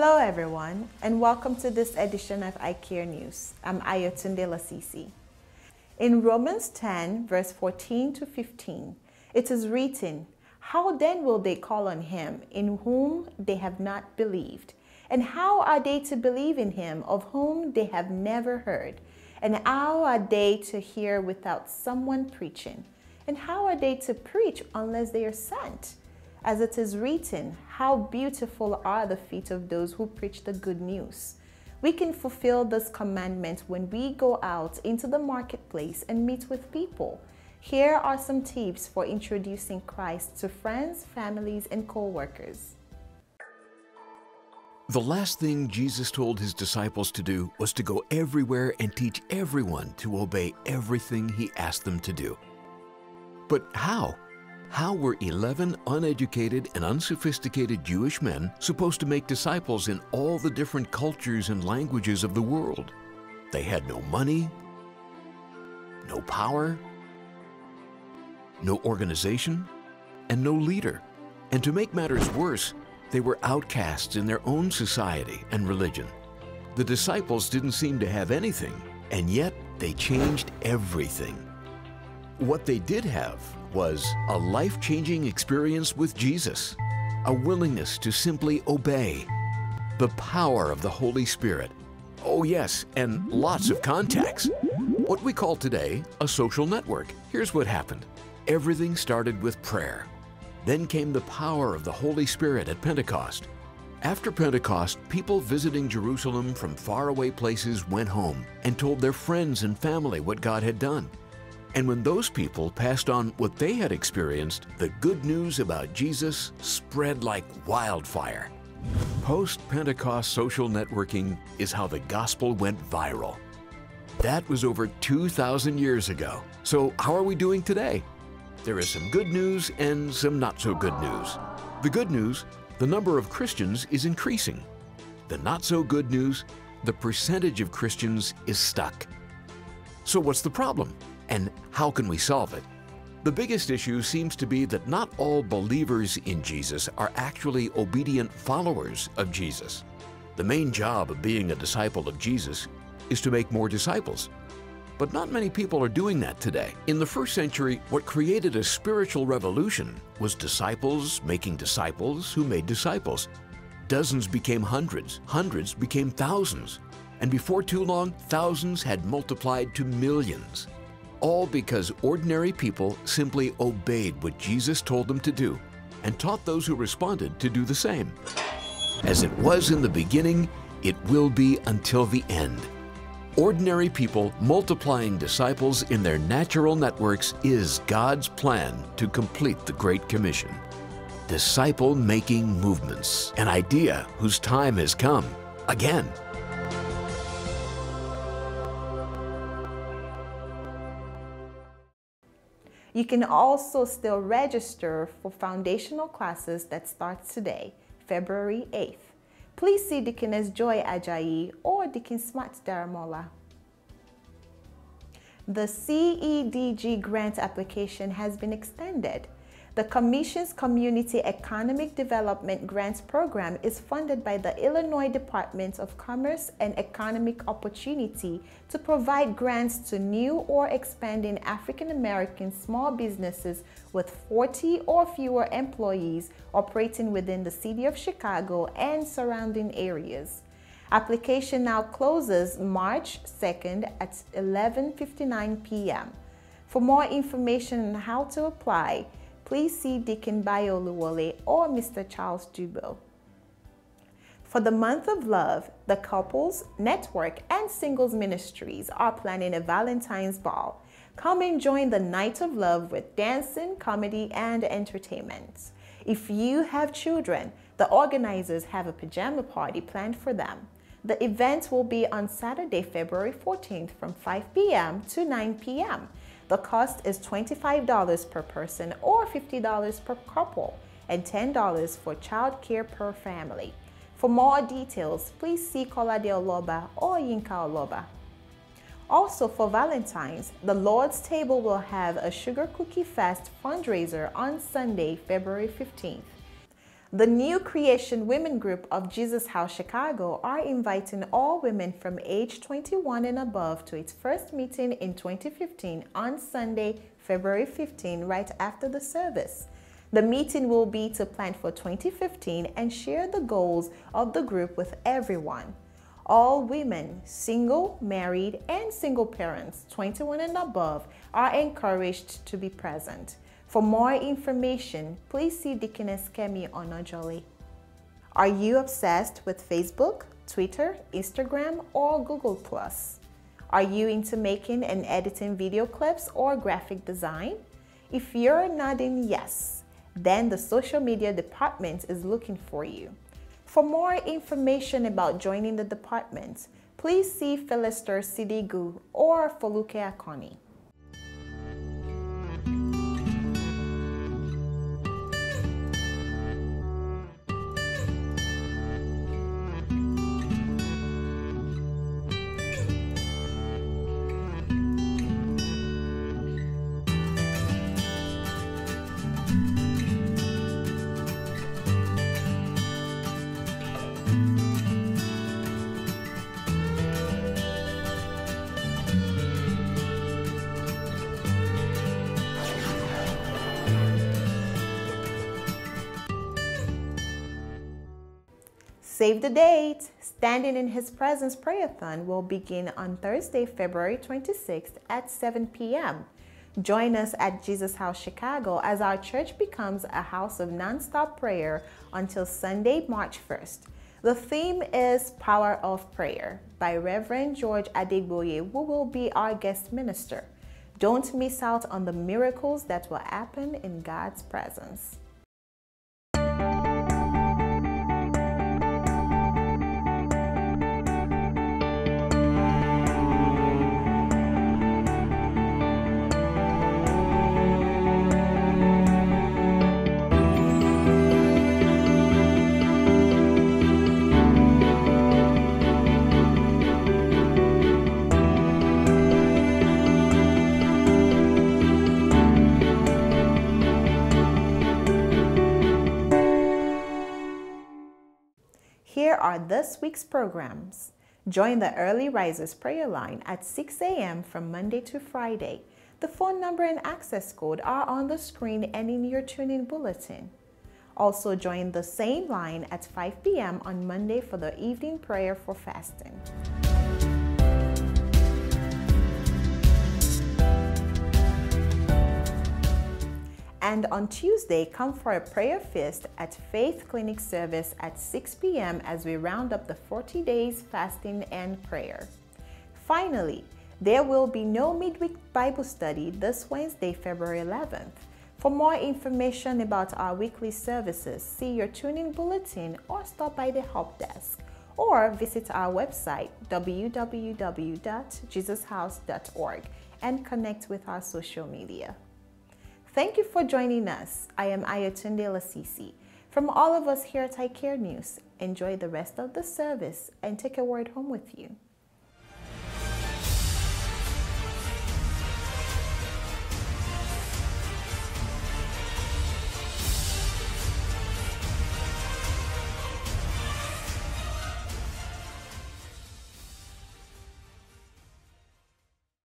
Hello everyone, and welcome to this edition of iCare News. I'm Ayotunde Lasisi. In Romans 10, verse 14 to 15, it is written, "How then will they call on him in whom they have not believed? And how are they to believe in him of whom they have never heard? And how are they to hear without someone preaching? And how are they to preach unless they are sent? As it is written, how beautiful are the feet of those who preach the good news." We can fulfill this commandment when we go out into the marketplace and meet with people. Here are some tips for introducing Christ to friends, families, and co-workers. The last thing Jesus told his disciples to do was to go everywhere and teach everyone to obey everything he asked them to do. But how? How were 11 uneducated and unsophisticated Jewish men supposed to make disciples in all the different cultures and languages of the world? They had no money, no power, no organization, and no leader. And to make matters worse, they were outcasts in their own society and religion. The disciples didn't seem to have anything, and yet they changed everything. What they did have was a life-changing experience with Jesus, a willingness to simply obey, the power of the Holy Spirit. Oh yes, and lots of contacts. What we call today a social network. Here's what happened. Everything started with prayer. Then came the power of the Holy Spirit at Pentecost. After Pentecost, people visiting Jerusalem from faraway places went home and told their friends and family what God had done. And when those people passed on what they had experienced, the good news about Jesus spread like wildfire. Post-Pentecost social networking is how the gospel went viral. That was over 2,000 years ago. So how are we doing today? There is some good news and some not so good news. The good news, the number of Christians is increasing. The not so good news, the percentage of Christians is stuck. So what's the problem? And how can we solve it? The biggest issue seems to be that not all believers in Jesus are actually obedient followers of Jesus. The main job of being a disciple of Jesus is to make more disciples. But not many people are doing that today. In the first century, what created a spiritual revolution was disciples making disciples who made disciples. Dozens became hundreds, hundreds became thousands, and before too long, thousands had multiplied to millions. All because ordinary people simply obeyed what Jesus told them to do and taught those who responded to do the same. As it was in the beginning, it will be until the end. Ordinary people multiplying disciples in their natural networks is God's plan to complete the Great Commission. Disciple-making movements, an idea whose time has come again. You can also still register for foundational classes that starts today, February 8th. Please see Deaconess Joy Ajayi or Deacon Smart Daramola. The EDG Grant application has been extended. The Commission's Community Economic Development Grants Program is funded by the Illinois Department of Commerce and Economic Opportunity to provide grants to new or expanding African American small businesses with 40 or fewer employees operating within the city of Chicago and surrounding areas. Application now closes March 2nd at 11:59 p.m. For more information on how to apply, please see Deacon Bayo or Mr. Charles Dubo. For the month of love, the Couples, Network, and Singles Ministries are planning a Valentines Ball. Come and join the night of love with dancing, comedy, and entertainment. If you have children, the organizers have a pajama party planned for them. The event will be on Saturday, February 14th from 5 p.m. to 9 p.m. The cost is $25 per person or $50 per couple and $10 for child care per family. For more details, please see Kolade Oloba or Yinka Oloba. Also for Valentine's, the Lord's Table will have a Sugar Cookie Fest fundraiser on Sunday, February 15th. The New Creation Women Group of Jesus House Chicago are inviting all women from age 21 and above to its first meeting in 2015 on Sunday, February 15, right after the service. The meeting will be to plan for 2015 and share the goals of the group with everyone. All women, single, married, and single parents, 21 and above, are encouraged to be present. For more information, please see Deaconess Kemi Onojoli. Are you obsessed with Facebook, Twitter, Instagram, or Google+? Are you into making and editing video clips or graphic design? If you're nodding yes, then the social media department is looking for you. For more information about joining the department, please see Philister Sidigu or Foluke Akoni. Save the date! Standing in His Presence Prayer-a-thon will begin on Thursday, February 26th at 7 p.m. Join us at Jesus House Chicago as our church becomes a house of nonstop prayer until Sunday, March 1st. The theme is Power of Prayer by Reverend George Adegboye, who will be our guest minister. Don't miss out on the miracles that will happen in God's presence. Here are this week's programs. Join the Early Risers prayer line at 6 a.m. from Monday to Friday. The phone number and access code are on the screen and in your tune-in bulletin. Also join the same line at 5 p.m. on Monday for the evening prayer for fasting. And on Tuesday, come for a prayer feast at Faith Clinic service at 6 p.m. as we round up the 40 days fasting and prayer. Finally, there will be no midweek Bible study this Wednesday, February 11th. For more information about our weekly services, see your tune-in bulletin or stop by the help desk, or visit our website www.jesushouse.org and connect with our social media. Thank you for joining us. I am Ayotunde Lasisi. From all of us here at iCare News, enjoy the rest of the service and take a word home with you.